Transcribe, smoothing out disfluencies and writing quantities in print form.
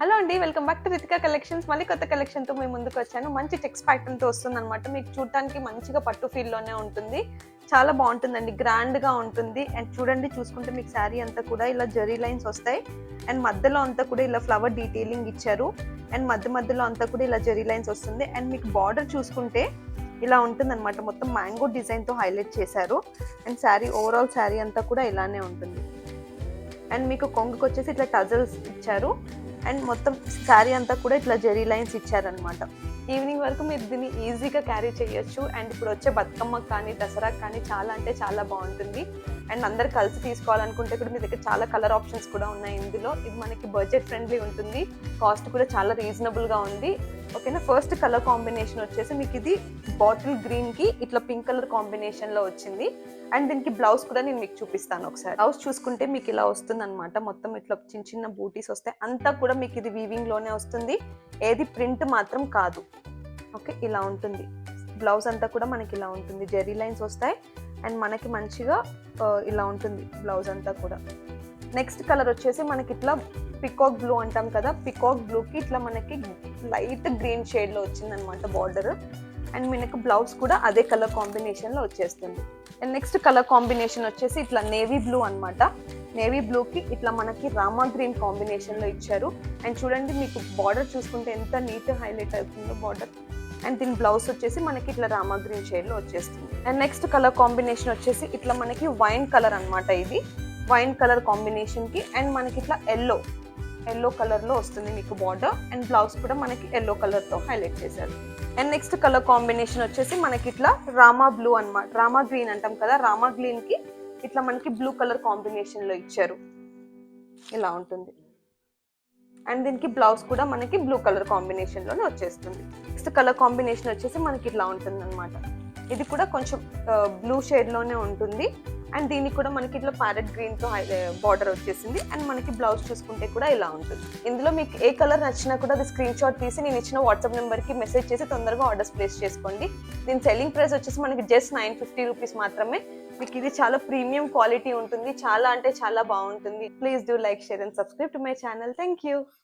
Hello అండి, welcome back to Ritika collections. మళ్ళీ కొత్త కలెక్షన్తో మేము ముందుకు వచ్చాను. మంచి చెక్స్ ప్యాటర్న్తో వస్తుందన్నమాట. మీకు చూడటానికి మంచిగా పట్టు ఫీల్లోనే ఉంటుంది. చాలా బాగుంటుందండి, గ్రాండ్గా ఉంటుంది. అండ్ చూసుకుంటే మీకు శారీ అంతా కూడా ఇలా జరీ లైన్స్ వస్తాయి. అండ్ మధ్యలో అంతా కూడా ఇలా ఫ్లవర్ డీటెయిలింగ్ ఇచ్చారు. అండ్ మధ్యలో అంతా కూడా ఇలా జరీ లైన్స్ వస్తుంది. అండ్ మీకు బార్డర్ చూసుకుంటే ఇలా ఉంటుందన్నమాట. మొత్తం మ్యాంగో డిజైన్తో హైలైట్ చేశారు. అండ్ శారీ ఓవరాల్ శారీ అంతా కూడా ఇలానే ఉంటుంది. అండ్ మీకు కొంగుకి వచ్చేసి ఇట్లా టజల్స్ ఇచ్చారు. అండ్ మొత్తం శారీ అంతా కూడా ఇట్లా జెరీ లైన్స్ ఇచ్చారనమాట. ఈవినింగ్ వరకు మీరు దీన్ని ఈజీగా క్యారీ చేయొచ్చు. అండ్ ఇప్పుడు వచ్చే బతుకమ్మకు కానీ దసరాకు కానీ చాలా అంటే చాలా బాగుంటుంది. అండ్ అందరు కలిసి తీసుకోవాలనుకుంటే కూడా మీ దగ్గర చాలా కలర్ ఆప్షన్స్ కూడా ఉన్నాయి ఇందులో. ఇది మనకి బడ్జెట్ ఫ్రెండ్లీ ఉంటుంది, కాస్ట్ కూడా చాలా రీజనబుల్గా ఉంది. ఓకేనా. ఫస్ట్ కలర్ కాంబినేషన్ వచ్చేసి మీకు ఇది బాటిల్ గ్రీన్కి ఇట్లా పింక్ కలర్ కాంబినేషన్లో వచ్చింది. అండ్ దీనికి బ్లౌజ్ కూడా నేను మీకు చూపిస్తాను ఒకసారి. బ్లౌజ్ చూసుకుంటే మీకు ఇలా వస్తుంది అనమాట. మొత్తం ఇట్లా చిన్న చిన్న బూటీస్ వస్తాయి. అంతా కూడా మీకు ఇది వీవింగ్లోనే వస్తుంది, ఏది ప్రింట్ మాత్రం కాదు. ఓకే, ఇలా ఉంటుంది బ్లౌజ్ అంతా కూడా మనకి ఇలా ఉంటుంది. జెరీ లైన్స్ వస్తాయి అండ్ మనకి మంచిగా ఇలా ఉంటుంది బ్లౌజ్ అంతా కూడా. నెక్స్ట్ కలర్ వచ్చేసి మనకి ఇట్లా పికాక్ బ్లూ అంటాం కదా, పికాక్ బ్లూకి ఇట్లా మనకి లైట్ గ్రీన్ షేడ్లో వచ్చిందనమాట బార్డర్. అండ్ మనకు బ్లౌజ్ కూడా అదే కలర్ కాంబినేషన్లో వచ్చేస్తుంది. అండ్ నెక్స్ట్ కలర్ కాంబినేషన్ వచ్చేసి ఇట్లా నేవీ బ్లూ అనమాట. నేవీ బ్లూకి ఇట్లా మనకి రామా గ్రీన్ కాంబినేషన్లో ఇచ్చారు. అండ్ చూడండి మీకు బార్డర్ చూసుకుంటే ఎంత నీట్ హైలైట్ అవుతుందో బార్డర్. అండ్ దీని బ్లౌజ్ వచ్చేసి మనకి ఇట్లా రామా గ్రీన్ షేడ్లో వచ్చేస్తుంది. అండ్ నెక్స్ట్ కలర్ కాంబినేషన్ వచ్చేసి ఇట్లా మనకి వైన్ కలర్ అనమాట. ఇది వైన్ కలర్ కాంబినేషన్కి అండ్ మనకి ఇట్లా ఎల్లో కలర్లో వస్తుంది మీకు బార్డర్. అండ్ బ్లౌజ్ కూడా మనకి ఎల్లో కలర్తో హైలైట్ చేశారు. అండ్ నెక్స్ట్ కలర్ కాంబినేషన్ వచ్చేసి మనకి ఇట్లా రామా బ్లూ అనమాట. రామా గ్రీన్ అంటాం కదా, రామా గ్రీన్కి ఇట్లా మనకి బ్లూ కలర్ కాంబినేషన్లో ఇచ్చారు. ఇలా ఉంటుంది. అండ్ దీనికి బ్లౌజ్ కూడా మనకి బ్లూ కలర్ కాంబినేషన్లోనే వచ్చేస్తుంది. నెక్స్ట్ కలర్ కాంబినేషన్ వచ్చేసి మనకి ఇట్లా ఉంటుంది అనమాట. ఇది కూడా కొంచెం బ్లూ షేడ్లోనే ఉంటుంది. అండ్ దీనికి కూడా మనకి ఇట్లా ప్యారెట్ గ్రీన్తో బార్డర్ వచ్చేసింది. అండ్ మనకి బ్లౌజ్ చూసుకుంటే కూడా ఇలా ఉంటుంది. ఇందులో మీకు ఏ కలర్ నచ్చినా కూడా అది స్క్రీన్ షాట్ తీసి నేను ఇచ్చిన వాట్సాప్ నెంబర్కి మెసేజ్ చేసి తొందరగా ఆర్డర్స్ ప్లేస్ చేసుకోండి. దీని సెల్లింగ్ ప్రైస్ వచ్చేసి మనకి జస్ట్ 950 రూపీస్ మాత్రమే. మీకు ఇది చాలా ప్రీమియం క్వాలిటీ ఉంటుంది, చాలా అంటే చాలా బాగుంటుంది. Please do like, share and subscribe to my channel. Thank you.